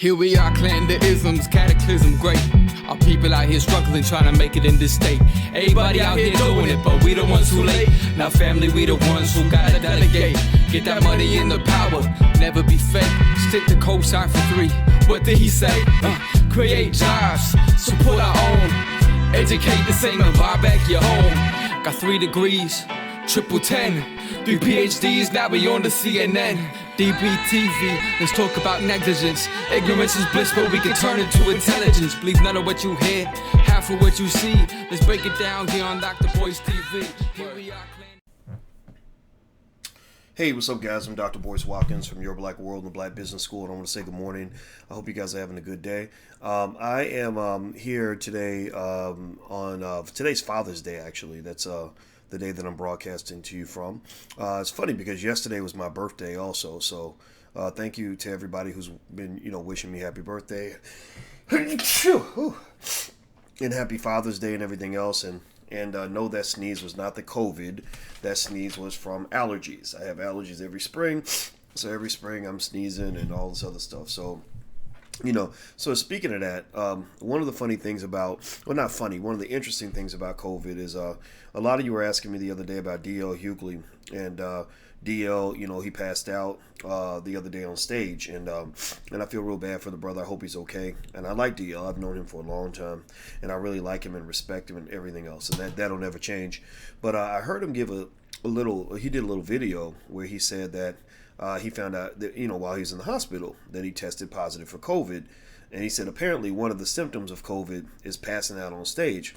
Here we are, clan the isms, cataclysm, great. Our people out here struggling, trying to make it in this state. Everybody out here doing it, but we the ones who late. Now family, we the ones who gotta delegate. Get that money in the power, never be fake. Stick to cosign for 3. What did he say? Create jobs, support our own. Educate the same and buy back your home. Got 3 degrees, triple 10. 3 PhDs, now we on the CNN. DBTV, let's talk about negligence. Ignorance is bliss, but we can turn it to intelligence. Believe none of what you hear, half of what you see. Let's break it down here on Dr. Boyce TV. Here we are, clan. Hey, what's up, guys? I'm Dr. Boyce Watkins from Your Black World and the Black Business School, and I want to say good morning. I hope you guys are having a good day. I am here today on today's Father's Day, actually. That's the day that I'm broadcasting to you from. It's funny because yesterday was my birthday also, so thank you to everybody who's been, wishing me happy birthday and happy Father's Day and everything else. And know that sneeze was not the COVID. That sneeze was from allergies. I have allergies every spring, so every spring I'm sneezing and all this other stuff. So speaking of that, one of the funny things about, well, not funny, one of the interesting things about COVID is a lot of you were asking me the other day about D.L. Hughley, and D.L., he passed out the other day on stage, and I feel real bad for the brother. I hope he's okay, and I like D.L. I've known him for a long time, and I really like him and respect him and everything else, and that'll never change. But I heard him give he did a little video where he said that he found out that, while he was in the hospital, that he tested positive for COVID. And he said apparently one of the symptoms of COVID is passing out on stage.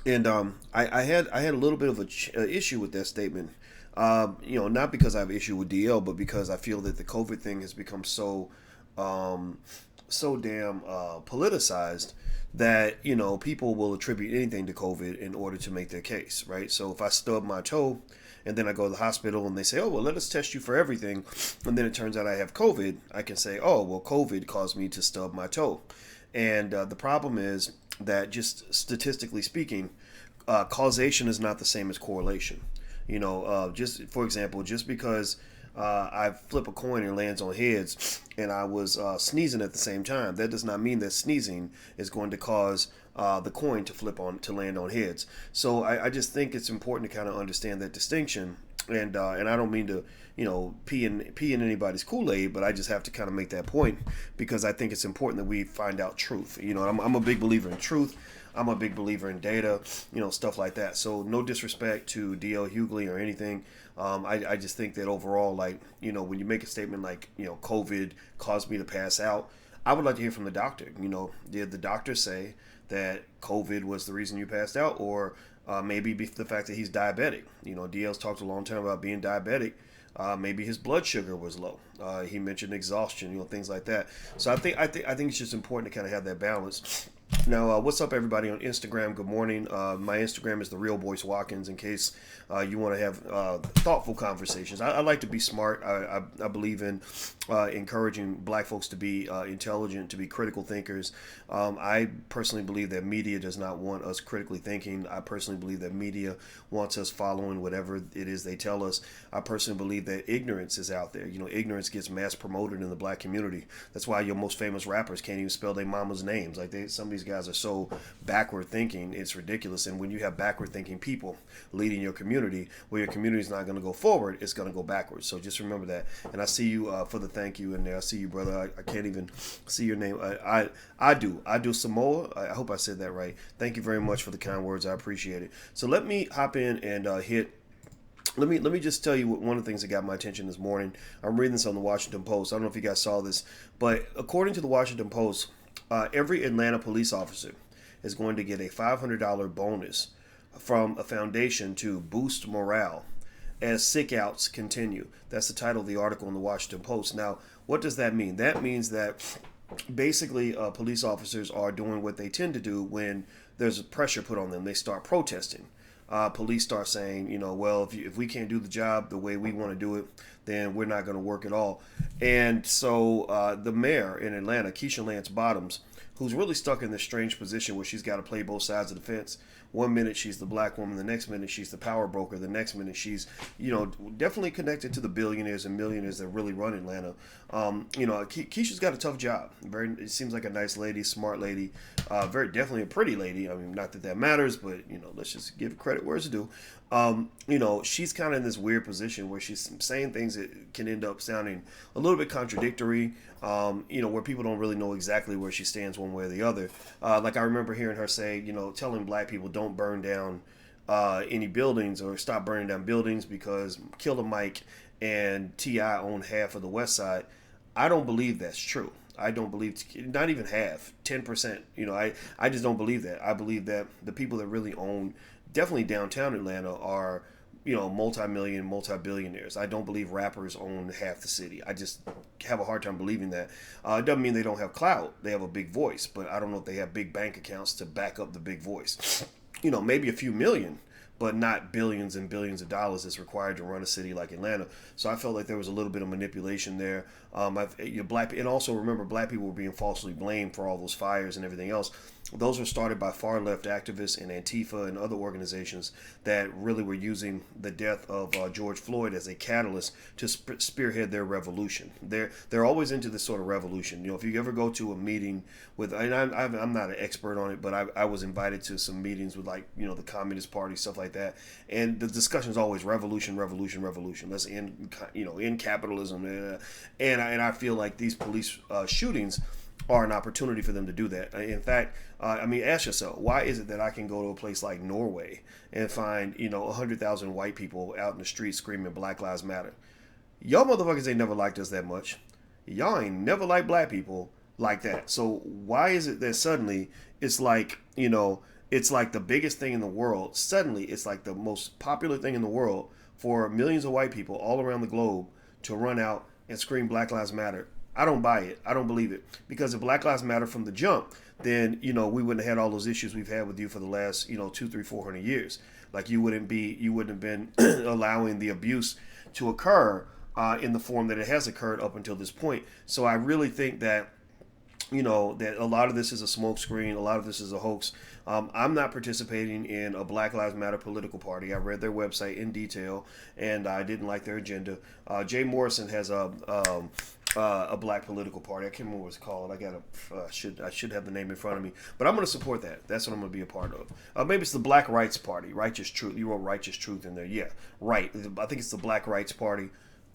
And I had a little bit of an issue with that statement. Not because I have an issue with DL, but because I feel that the COVID thing has become so damn politicized that, people will attribute anything to COVID in order to make their case, right? So if I stub my toe and then I go to the hospital and they say, oh, well, let us test you for everything, and then it turns out I have COVID, I can say, oh, well, COVID caused me to stub my toe. And the problem is that, just statistically speaking, causation is not the same as correlation. Just for example, just because I flip a coin and it lands on heads and I was sneezing at the same time, that does not mean that sneezing is going to cause the coin to land on heads. So I just think it's important to kind of understand that distinction. And I don't mean to, pee in anybody's Kool-Aid, but I just have to kind of make that point because I think it's important that we find out truth. I'm a big believer in truth. I'm a big believer in data, stuff like that. So no disrespect to D.L. Hughley or anything. I just think that overall, when you make a statement like, COVID caused me to pass out, I would like to hear from the doctor. Did the doctor say that COVID was the reason you passed out, or maybe the fact that he's diabetic? DL's talked a long time about being diabetic. Maybe his blood sugar was low. He mentioned exhaustion, things like that. So I think it's just important to kind of have that balance. Now, what's up, everybody on Instagram? Good morning. My Instagram is The Real Boyce Watkins, in case you want to have thoughtful conversations. I like to be smart. I believe in encouraging black folks to be intelligent, to be critical thinkers. I personally believe that media does not want us critically thinking. I personally believe that media wants us following whatever it is they tell us. I personally believe that ignorance is out there. Ignorance gets mass promoted in the black community. That's why your most famous rappers can't even spell their mama's names. Some of these guys are so backward thinking, it's ridiculous. And when you have backward thinking people leading your community, well, your community is not going to go forward, it's going to go backwards. So just remember that. And I see you for the thank you in there. I see you, brother. I can't even see your name. I do Samoa. I hope I said that right. Thank you very much for the kind words. I appreciate it. So let me hop in and Let me just tell you one of the things that got my attention this morning. I'm reading this on the Washington Post. I don't know if you guys saw this, but according to the Washington Post, every Atlanta police officer is going to get a $500 bonus from a foundation to boost morale as sick outs continue. That's the title of the article in the Washington Post. Now, what does that mean? That means that basically police officers are doing what they tend to do when there's pressure put on them. They start protesting. Police start saying, well, if we can't do the job the way we want to do it, then we're not going to work at all. And so the mayor in Atlanta, Keisha Lance Bottoms, who's really stuck in this strange position where she's got to play both sides of the fence. One minute she's the black woman, the next minute she's the power broker, the next minute she's, definitely connected to the billionaires and millionaires that really run Atlanta. Keisha's got a tough job. It seems like a nice lady, smart lady, very definitely a pretty lady. I mean, not that matters, but let's just give credit where it's due. She's kind of in this weird position where she's saying things that can end up sounding a little bit contradictory, where people don't really know exactly where she stands one way or the other. Like I remember hearing her say, telling black people don't burn down any buildings or stop burning down buildings because Killer Mike and T.I. own half of the West Side. I don't believe that's true. I don't believe, not even half, 10%. I just don't believe that. I believe that the people that really own definitely downtown Atlanta are, multi-million, multi-billionaires. I don't believe rappers own half the city. I just have a hard time believing that. It doesn't mean they don't have clout. They have a big voice, but I don't know if they have big bank accounts to back up the big voice. Maybe a few million, but not billions and billions of dollars that's required to run a city like Atlanta. So I felt like there was a little bit of manipulation there. And also remember, black people were being falsely blamed for all those fires and everything else. Those were started by far left activists and Antifa and other organizations that really were using the death of George Floyd as a catalyst to spearhead their revolution. They're always into this sort of revolution. If you ever go to a meeting with, and I'm not an expert on it, but I was invited to some meetings with the Communist Party, stuff like that, and the discussion is always revolution, revolution, revolution. Let's end capitalism, and I feel like these police shootings are an opportunity for them to do that. In fact, ask yourself, why is it that I can go to a place like Norway and find 100,000 white people out in the street screaming Black Lives Matter? Y'all motherfuckers ain't never liked us that much. Y'all ain't never liked black people like that. So why is it that suddenly it's like the biggest thing in the world? Suddenly it's like the most popular thing in the world for millions of white people all around the globe to run out and scream Black Lives Matter. I don't buy it. I don't believe it. Because if Black Lives Matter from the jump, then, we wouldn't have had all those issues we've had with you for the last, 200, 300, 400 years. Like you wouldn't have been allowing the abuse to occur in the form that it has occurred up until this point. So I really think that, that a lot of this is a smokescreen. A lot of this is a hoax. I'm not participating in a Black Lives Matter political party. I read their website in detail, and I didn't like their agenda. Jay Morrison has a black political party. I can't remember what it's called. I should have the name in front of me. But I'm going to support that. That's what I'm going to be a part of. Maybe it's the Black Rights Party. Righteous Truth. You wrote Righteous Truth in there. Yeah, right. I think it's the Black Rights Party.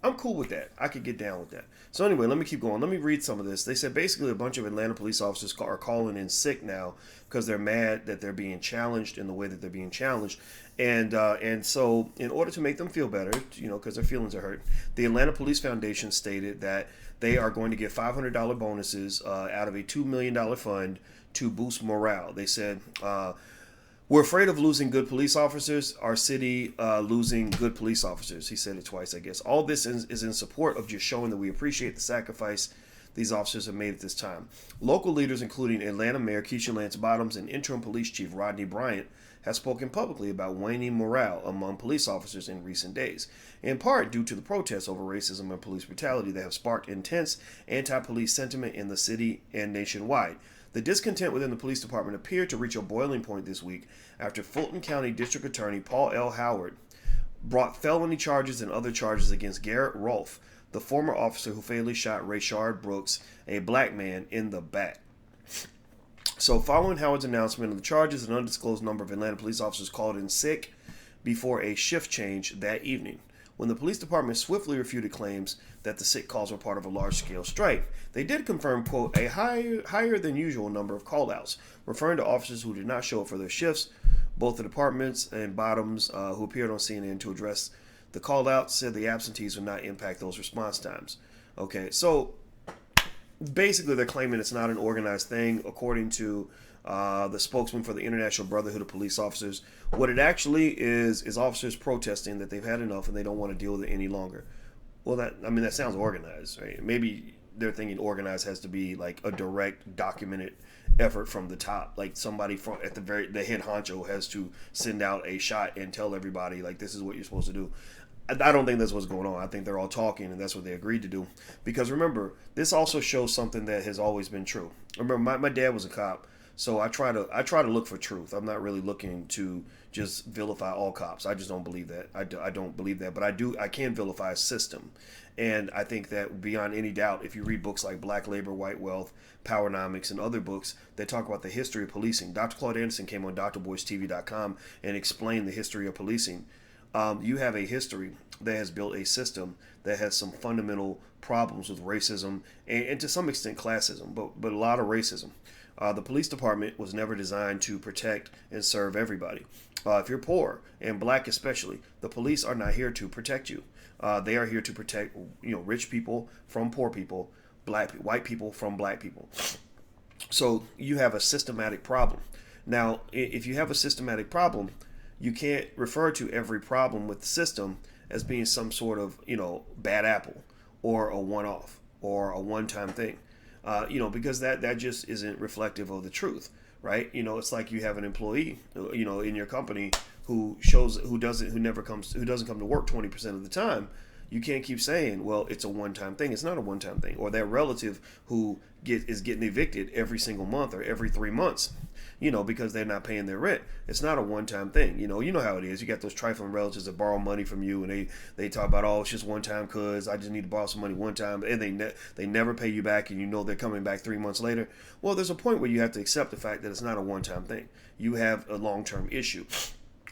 I'm cool with that. I could get down with that. So anyway, let me keep going. Let me read some of this. They said basically a bunch of Atlanta police officers are calling in sick now because they're mad that they're being challenged in the way that they're being challenged. And so in order to make them feel better, because their feelings are hurt, the Atlanta Police Foundation stated that they are going to get $500 bonuses out of a $2 million fund to boost morale. They said, we're afraid of losing good police officers. Our city losing good police officers. He said it twice, I guess. All this is in support of just showing that we appreciate the sacrifice these officers have made at this time. Local leaders, including Atlanta Mayor Keisha Lance Bottoms and Interim Police Chief Rodney Bryant, have spoken publicly about waning morale among police officers in recent days, in part due to the protests over racism and police brutality that have sparked intense anti-police sentiment in the city and nationwide. The discontent within the police department appeared to reach a boiling point this week after Fulton County District Attorney Paul L. Howard brought felony charges and other charges against Garrett Rolfe, the former officer who fatally shot Rayshard Brooks, a black man, in the back. So following Howard's announcement of the charges, an undisclosed number of Atlanta police officers called in sick before a shift change that evening. When the police department swiftly refuted claims that the sick calls were part of a large-scale strike, they did confirm, quote, a higher than usual number of call-outs, referring to officers who did not show up for their shifts. Both the departments and Bottoms, who appeared on CNN to address the call-outs, said the absentees would not impact those response times. Okay, so basically they're claiming it's not an organized thing, according to the spokesman for the International Brotherhood of Police Officers. What it actually is officers protesting that they've had enough and they don't want to deal with it any longer. Well, that sounds organized, right? Maybe they're thinking organized has to be like a direct, documented effort from the top. Like somebody from the head honcho has to send out a shot and tell everybody like this is what you're supposed to do. I don't think that's what's going on. I think they're all talking, and that's what they agreed to do. Because remember, this also shows something that has always been true. Remember, my dad was a cop, so I try to look for truth. I'm not really looking to just vilify all cops. I just don't believe that. I don't believe that. But I can vilify a system. And I think that beyond any doubt, if you read books like Black Labor, White Wealth, Powernomics, and other books that talk about the history of policing, Dr. Claude Anderson came on drboystv.com and explained the history of policing. You have a history that has built a system that has some fundamental problems with racism and to some extent classism, but a lot of racism. The police department was never designed to protect and serve everybody. If you're poor and black especially, the police are not here to protect you. They are here to protect, rich people from poor people, white people from black people. So you have a systematic problem. Now, if you have a systematic problem, you can't refer to every problem with the system as being some sort of, bad apple or a one-off or a one-time thing, because that just isn't reflective of the truth, right? It's like you have an employee, in your company who doesn't come to work 20% of the time. You can't keep saying, well, it's a one-time thing. It's not a one-time thing. Or that relative who is getting evicted every single month or every 3 months, because they're not paying their rent. It's not a one-time thing. You know how it is. You got those trifling relatives that borrow money from you, and they talk about, oh, it's just one time because I just need to borrow some money one time, and they never pay you back, and they're coming back 3 months later. Well, there's a point where you have to accept the fact that it's not a one-time thing. You have a long-term issue.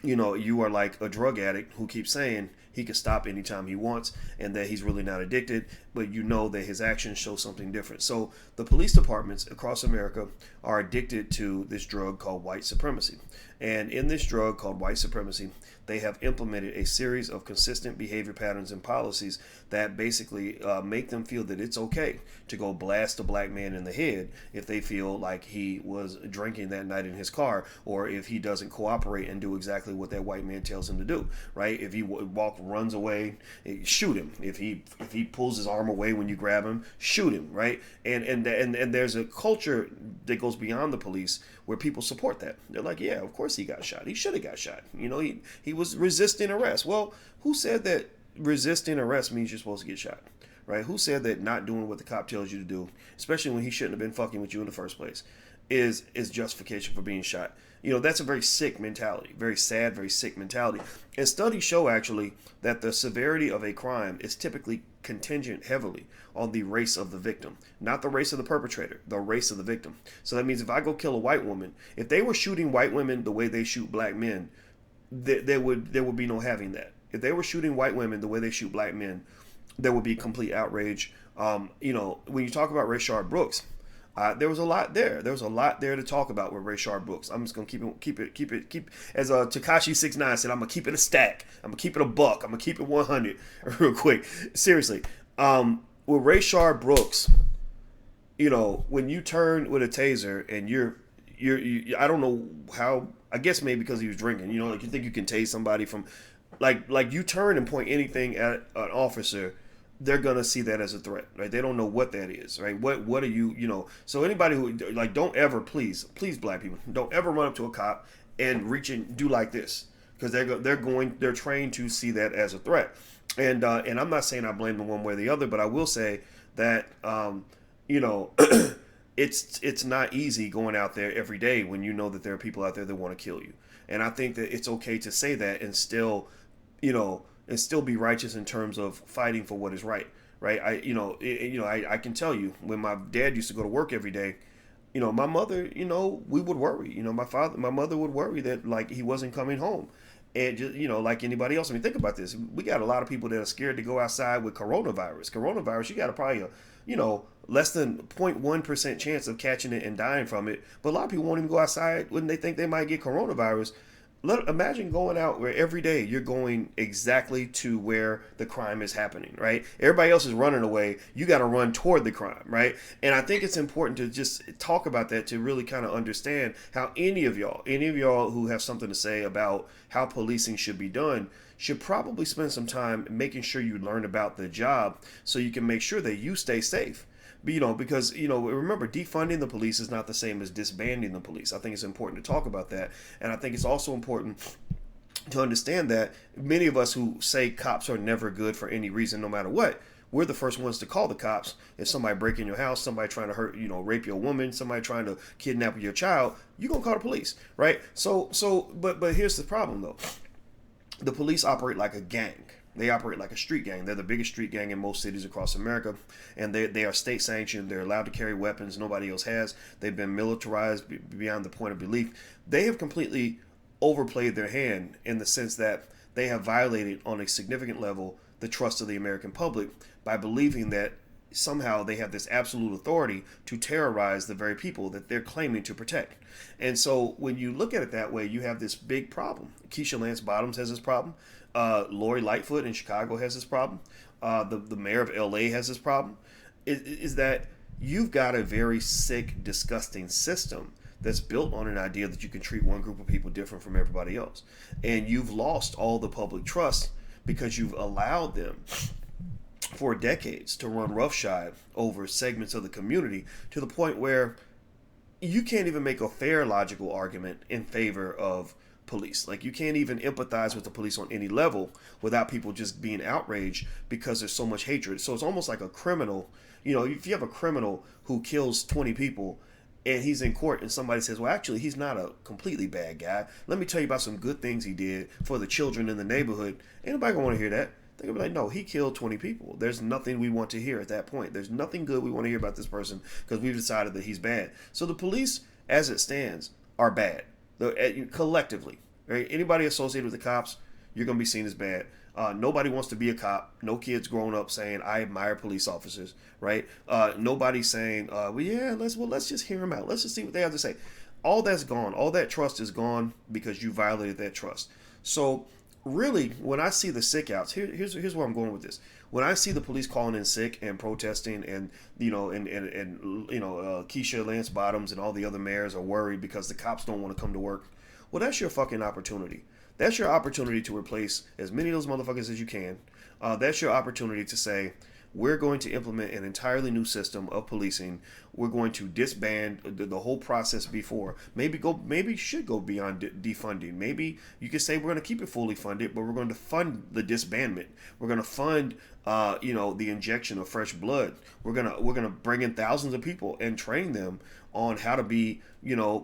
You are like a drug addict who keeps saying he can stop anytime he wants and that he's really not addicted, but that his actions show something different. So the police departments across America are addicted to this drug called white supremacy. And in this drug called white supremacy, they have implemented a series of consistent behavior patterns and policies that basically make them feel that it's okay to go blast a black man in the head if they feel like he was drinking that night in his car, or if he doesn't cooperate and do exactly what that white man tells him to do, right? If he runs away, shoot him. If he pulls his arm away when you grab him, shoot him, right? And there's a culture that goes beyond the police where people support that. They're like, yeah, of course he got shot. He should have got shot. He was resisting arrest. Well, who said that resisting arrest means you're supposed to get shot, right? Who said that not doing what the cop tells you to do, especially when he shouldn't have been fucking with you in the first place, is justification for being shot? That's a very sick mentality, very sad, very sick mentality. And studies show actually that the severity of a crime is typically contingent heavily on the race of the victim, not the race of the perpetrator, the race of the victim. So that means if I go kill a white woman, if they were shooting white women the way they shoot black men, there would be no having that. If they were shooting white women the way they shoot black men, there would be complete outrage. When you talk about Rayshard Brooks, there was a lot there. There was a lot there to talk about with Rayshard Brooks. I'm just gonna keep it. As Tekashi 6ix9ine said, I'm gonna keep it a stack. I'm gonna keep it a buck. I'm gonna keep it 100 real quick. Seriously, with Rayshard Brooks, when you turn with a taser and you're I don't know how. I guess maybe because he was drinking. Like you think you can tase somebody from, like you turn and point anything at an officer, they're gonna see that as a threat, right? They don't know what that is, right? What are you, So anybody who don't ever, please black people, don't ever run up to a cop and reach and do like this, because they're trained to see that as a threat. And I'm not saying I blame them one way or the other, but I will say that it's not easy going out there every day when you know that there are people out there that want to kill you. And I think that it's okay to say that and still be righteous in terms of fighting for what is right. I can tell you, when my dad used to go to work every day, my mother, we would worry. My mother would worry that he wasn't coming home. And just, like anybody else. I mean, think about this. We got a lot of people that are scared to go outside with coronavirus. You got probably less than 0.1% chance of catching it and dying from it. But a lot of people won't even go outside when they think they might get coronavirus. Imagine going out where every day you're going exactly to where the crime is happening, right? Everybody else is running away. You got to run toward the crime, right? And I think it's important to just talk about that, to really kind of understand how any of y'all who have something to say about how policing should be done should probably spend some time making sure you learn about the job so you can make sure that you stay safe. Because, remember, defunding the police is not the same as disbanding the police. I think it's important to talk about that. And I think it's also important to understand that many of us who say cops are never good for any reason, no matter what, we're the first ones to call the cops if somebody breaking your house, somebody trying to hurt, rape your woman, somebody trying to kidnap your child. You're gonna call the police, right? But here's the problem though: the police operate like a gang. They operate like a street gang. They're the biggest street gang in most cities across America, and they are state sanctioned. They're allowed to carry weapons nobody else has. They've been militarized beyond the point of belief. They have completely overplayed their hand in the sense that they have violated on a significant level the trust of the American public by believing that somehow they have this absolute authority to terrorize the very people that they're claiming to protect. And so when you look at it that way, you have this big problem. Keisha Lance Bottoms has this problem. Lori Lightfoot in Chicago has this problem. The mayor of LA has this problem. Is that you've got a very sick, disgusting system that's built on an idea that you can treat one group of people different from everybody else. And you've lost all the public trust because you've allowed them for decades to run roughshod over segments of the community to the point where you can't even make a fair logical argument in favor of police. Like, you can't even empathize with the police on any level without people just being outraged because there's so much hatred. So it's almost like a criminal. If you have a criminal who kills 20 people and he's in court and somebody says, well, actually, he's not a completely bad guy. Let me tell you about some good things he did for the children in the neighborhood. Ain't nobody gonna want to hear that. They're gonna be like, no, he killed 20 people. There's nothing we want to hear at that point. There's nothing good we want to hear about this person because we've decided that he's bad. So the police, as it stands, are bad. Collectively, right? Anybody associated with the cops, you're going to be seen as bad. Nobody wants to be a cop. No kids growing up saying, I admire police officers, right? Nobody's saying, let's just hear them out. Let's just see what they have to say. All that's gone. All that trust is gone because you violated that trust. So really, when I see the sick outs, here's where I'm going with this. When I see the police calling in sick and protesting, and Keisha Lance Bottoms and all the other mayors are worried because the cops don't want to come to work, well, that's your fucking opportunity. That's your opportunity to replace as many of those motherfuckers as you can. That's your opportunity to say, we're going to implement an entirely new system of policing. We're going to disband the whole process before. Maybe should go beyond defunding. Maybe you could say we're going to keep it fully funded, but we're going to fund the disbandment. We're going to fund, the injection of fresh blood. We're gonna bring in thousands of people and train them on how to be,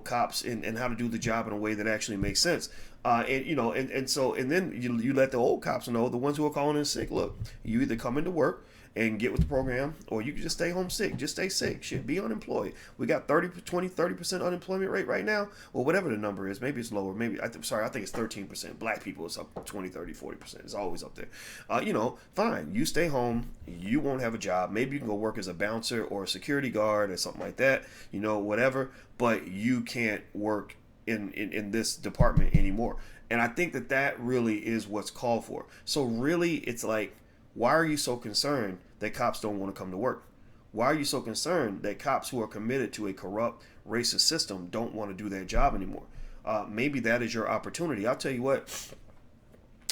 cops and how to do the job in a way that actually makes sense. And then you let the old cops know, the ones who are calling in sick, look, you either come into work and get with the program, or you can just stay home sick. Just stay sick. Shit, be unemployed. We got 30% unemployment rate right now, or whatever the number is. Maybe it's lower. I think it's 13%. Black people, it's up 20, 30, 40%. It's always up there. Fine. You stay home. You won't have a job. Maybe you can go work as a bouncer or a security guard or something like that, whatever. But you can't work in this department anymore. And I think that really is what's called for. So really, it's like, why are you so concerned that cops don't want to come to work? Why are you so concerned that cops who are committed to a corrupt, racist system don't want to do their job anymore? Maybe that is your opportunity. I'll tell you what,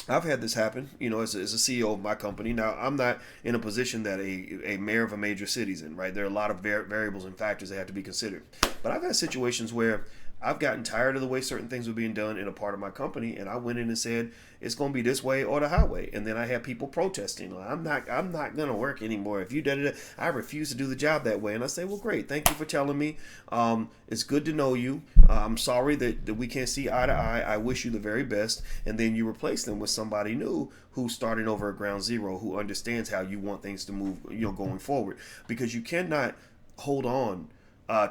I've had this happen, as a CEO of my company. Now, I'm not in a position that a mayor of a major city's in, right? There are a lot of variables and factors that have to be considered. But I've had situations where I've gotten tired of the way certain things were being done in a part of my company, and I went in and said, it's going to be this way or the highway. And then I had people protesting. I'm not going to work anymore. If you did it, I refuse to do the job that way. And I say, well, great. Thank you for telling me. It's good to know you. I'm sorry that we can't see eye to eye. I wish you the very best. And then you replace them with somebody new who's starting over at ground zero, who understands how you want things to move, going forward. Because you cannot hold on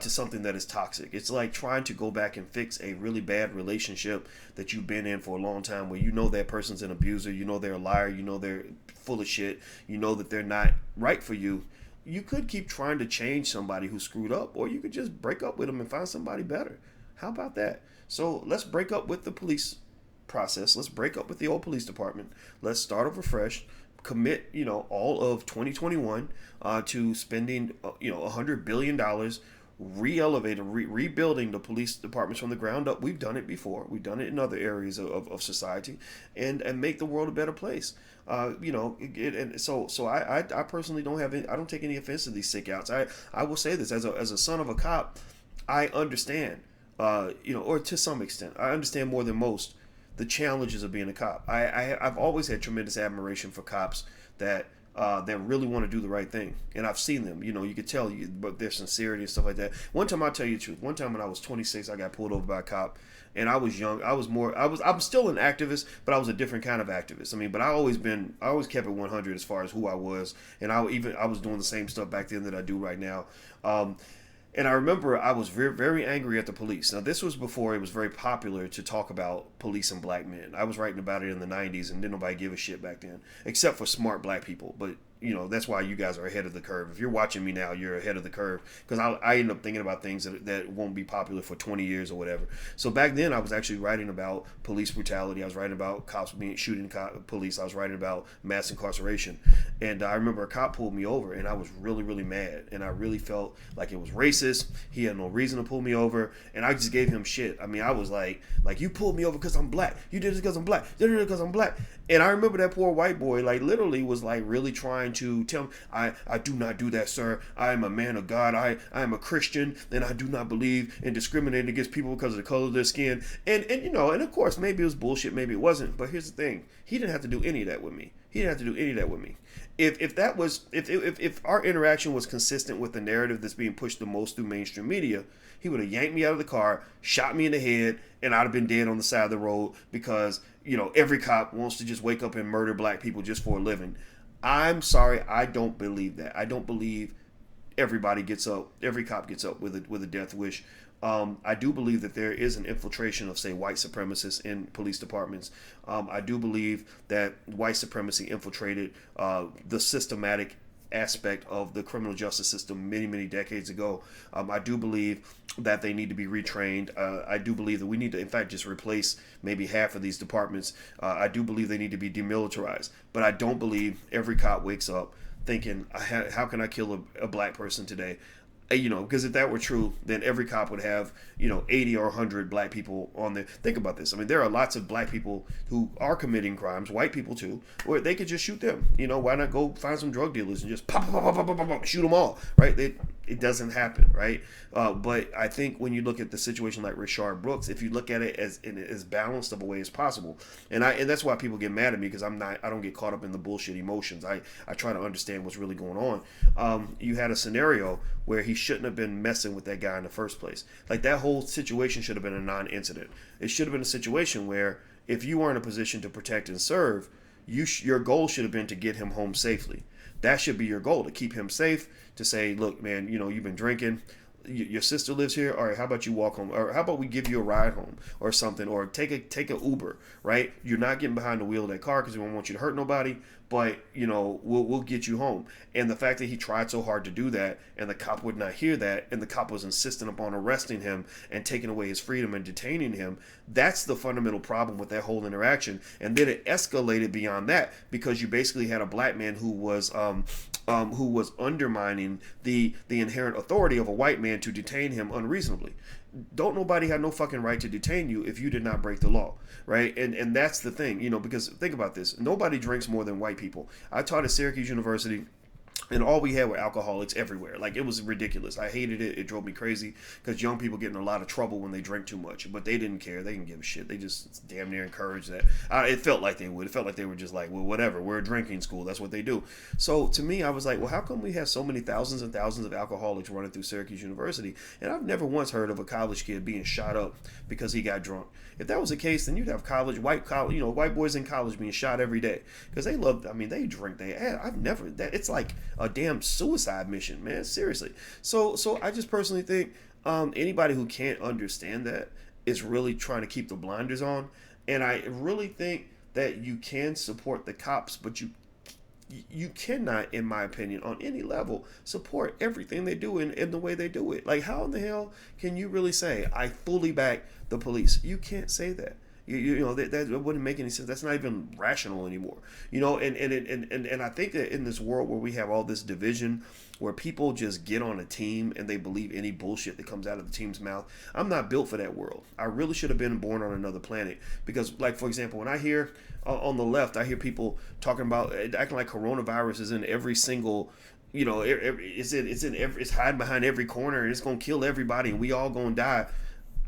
to something that is toxic. It's like trying to go back and fix a really bad relationship that you've been in for a long time, where that person's an abuser, they're a liar, they're full of shit, that they're not right for you. You could keep trying to change somebody who screwed up, or you could just break up with them and find somebody better. How about that? So let's break up with the police process. Let's break up with the old police department. Let's start over fresh. Commit, all of 2021 to spending, $100 billion rebuilding the police departments from the ground up. We've done it before. We've done it in other areas of society, and make the world a better place. So I personally I don't take any offense to these sick outs. I will say this as a son of a cop, I understand, or to some extent, I understand more than most the challenges of being a cop. I've always had tremendous admiration for cops that really want to do the right thing, and I've seen them. You know, you could tell but their sincerity and stuff like that. One time, I'll tell you the truth. One time when I was 26, I got pulled over by a cop, and I was young. I'm still an activist, but I was a different kind of activist. I mean, but I always kept it 100 as far as who I was, and I was doing the same stuff back then that I do right now. And I remember I was very, very angry at the police. Now, this was before it was very popular to talk about police and black men. I was writing about it in the 90s, and didn't nobody give a shit back then, except for smart black people. But, you know, that's why you guys are ahead of the curve. If you're watching me now, you're ahead of the curve, because I end up thinking about things that won't be popular for 20 years or whatever. So back then, I was actually writing about police brutality. I was writing about cops shooting police. I was writing about mass incarceration. And I remember a cop pulled me over, and I was really, really mad. And I really felt like it was racist. He had no reason to pull me over, and I just gave him shit. I mean, I was like you pulled me over because I'm black. You did this because I'm black. You did it because I'm black. And I remember that poor white boy, like, literally was like really trying to tell me, I do not do that, sir. I am a man of God. I am a Christian, and I do not believe in discriminating against people because of the color of their skin. And you know, and of course, maybe it was bullshit, maybe it wasn't. But here's the thing: he didn't have to do any of that with me. If our interaction was consistent with the narrative that's being pushed the most through mainstream media, he would have yanked me out of the car, shot me in the head, and I'd have been dead on the side of the road because, you know, every cop wants to just wake up and murder black people just for a living. I'm sorry, I don't believe that. I don't believe every cop gets up with a death wish. I do believe that there is an infiltration of, say, white supremacists in police departments. I do believe that white supremacy infiltrated the systematic aspect of the criminal justice system many, many decades ago. I do believe that they need to be retrained. I do believe that we need to, in fact, just replace maybe half of these departments. I do believe they need to be demilitarized. But I don't believe every cop wakes up thinking, how can I kill a black person today? You know, because if that were true, then every cop would have, 80 or 100 black people on there. Think about this. I mean, there are lots of black people who are committing crimes, white people too, where they could just shoot them. You know, why not go find some drug dealers and just pop, shoot them all, right? It doesn't happen, right? But I think when you look at the situation like Rayshard Brooks, if you look at it as balanced of a way as possible, and that's why people get mad at me, because I don't get caught up in the bullshit emotions. I try to understand what's really going on. You had a scenario where he shouldn't have been messing with that guy in the first place. Like, that whole situation should have been a non-incident. It should have been a situation where if you were in a position to protect and serve, your goal should have been to get him home safely. That should be your goal, to keep him safe, to say, look, man, you've been drinking. Your sister lives here. All right, how about you walk home? Or how about we give you a ride home or something? Or take a Uber, right? You're not getting behind the wheel of that car because we don't want you to hurt nobody, but, we'll get you home. And the fact that he tried so hard to do that and the cop would not hear that, and the cop was insistent upon arresting him and taking away his freedom and detaining him, that's the fundamental problem with that whole interaction. And then it escalated beyond that because you basically had a black man who was undermining the inherent authority of a white man to detain him unreasonably. Don't nobody have no fucking right to detain you if you did not break the law, right? And that's the thing, because think about this. Nobody drinks more than white people. I taught at Syracuse University, and all we had were alcoholics everywhere. Like, it was ridiculous. I hated it. It drove me crazy because young people get in a lot of trouble when they drink too much. But they didn't care. They didn't give a shit. They just damn near encouraged that. It felt like they would. It felt like they were just like, well, whatever. We're a drinking school. That's what they do. So to me, I was like, well, how come we have so many thousands and thousands of alcoholics running through Syracuse University? And I've never once heard of a college kid being shot up because he got drunk. If that was the case, then you'd have white boys in college being shot every day because they drink. It's like a damn suicide mission, man. Seriously. So I just personally think anybody who can't understand that is really trying to keep the blinders on. And I really think that you can support the cops, but you cannot, in my opinion, on any level, support everything they do in the way they do it. Like, how in the hell can you really say, I fully back the police? You can't say that. That wouldn't make any sense. That's not even rational anymore. And I think that in this world where we have all this division, where people just get on a team and they believe any bullshit that comes out of the team's mouth, I'm not built for that world. I really should have been born on another planet. Because, like, for example, when I hear on the left, I hear people talking about acting like coronavirus is in every single, it's hiding behind every corner and it's gonna kill everybody and we all gonna die.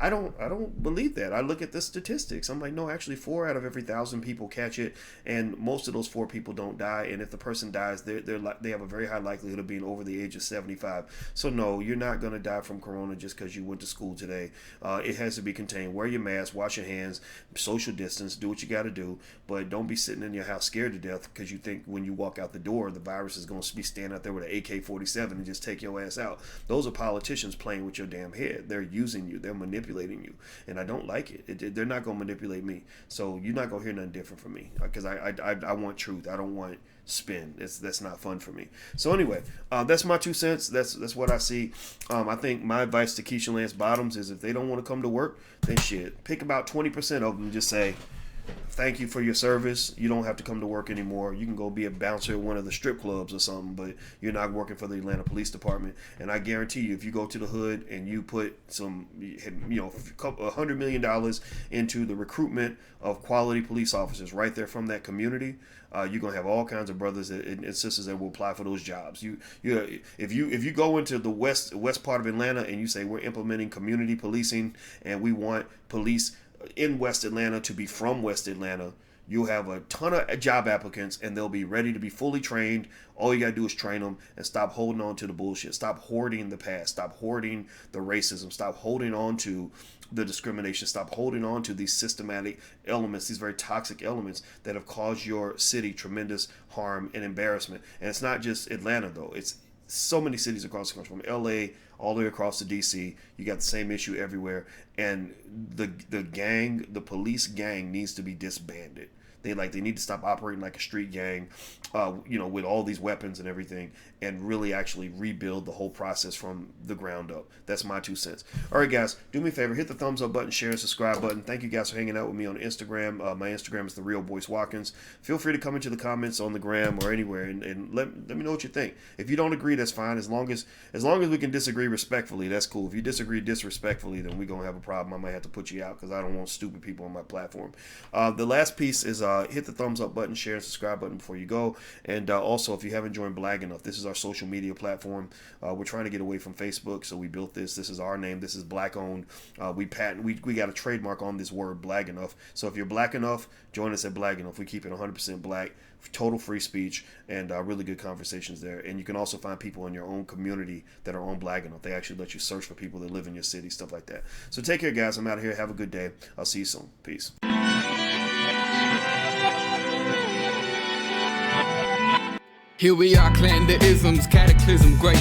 I don't believe that. I look at the statistics. I'm like, no, actually 4 out of every 1,000 people catch it, and most of those 4 people don't die. And if the person dies, they have a very high likelihood of being over the age of 75. So no, you're not going to die from corona just because you went to school today. It has to be contained. Wear your mask, wash your hands, social distance, do what you got to do, but don't be sitting in your house scared to death because you think when you walk out the door, the virus is going to be standing out there with an AK-47 and just take your ass out. Those are politicians playing with your damn head. They're using you. They're manipulating you, and I don't like it. They're not going to manipulate me, so you're not going to hear nothing different from me because I want truth. I don't want spin. That's not fun for me. So anyway, that's my 2 cents. That's what I see. I think my advice to Keisha Lance Bottoms is if they don't want to come to work, then shit, pick about 20% of them and just say, thank you for your service. You don't have to come to work anymore. You can go be a bouncer at one of the strip clubs or something, but you're not working for the Atlanta Police Department. And I guarantee you, if you go to the hood and you put some, $100 million into the recruitment of quality police officers right there from that community, you're gonna have all kinds of brothers and sisters that will apply for those jobs. If you go into the west part of Atlanta and you say we're implementing community policing and we want police in West Atlanta to be from West Atlanta, you'll have a ton of job applicants and they'll be ready to be fully trained. All you gotta do is train them and stop holding on to the bullshit. Stop hoarding the past. Stop hoarding the racism. Stop holding on to the discrimination. Stop holding on to these systematic elements, these very toxic elements that have caused your city tremendous harm and embarrassment. And it's not just Atlanta though. It's so many cities across the country, from LA all the way across to DC. You got the same issue everywhere, and the police gang needs to be disbanded. They need to stop operating like a street gang, with all these weapons and everything, and really actually rebuild the whole process from the ground up. That's my 2 cents. All right, guys, do me a favor, hit the thumbs up button, share, and subscribe button. Thank you guys for hanging out with me on Instagram. My Instagram is The Real Boyce Watkins. Feel free to come into the comments on the gram or anywhere and let me know what you think. If you don't agree, that's fine. As long as we can disagree respectfully, that's cool. If you disagree disrespectfully, then we're gonna have a problem. I might have to put you out because I don't want stupid people on my platform. The last piece is hit the thumbs up button, share, and subscribe button before you go. And also, if you haven't joined Blag Enough, this is our social media platform. We're trying to get away from Facebook, so we built this. This is our name. This is black owned. We got a trademark on this word, Blag Enough. So if you're black enough, join us at Blag Enough. We keep it 100% black, total free speech, and really good conversations there. And you can also find people in your own community that are on Blag Enough. They actually let you search for people that live in your city, stuff like that. So take care, guys. I'm out of here. Have a good day. I'll see you soon. Peace. Here we are, clan the isms, cataclysm great.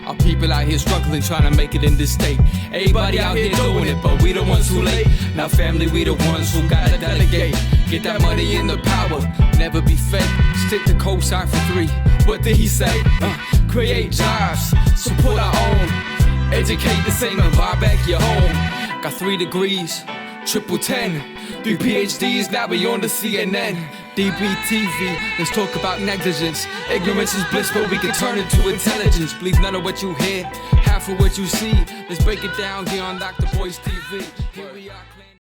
Our people out here struggling, trying to make it in this state. Everybody out here doing it, but we the ones who late. Now family, we the ones who gotta delegate. Get that money in the power, never be fake. Stick to cosign for 3. What did he say? Create jobs, support our own. Educate the same and buy back your home. Got 3 degrees, triple 10. 3 PhDs, now we on the CNN. DBTV, let's talk about negligence. Ignorance is bliss, but we can turn it to intelligence. Believe none of what you hear, half of what you see. Let's break it down here on Dr. Boyce TV. Here we are.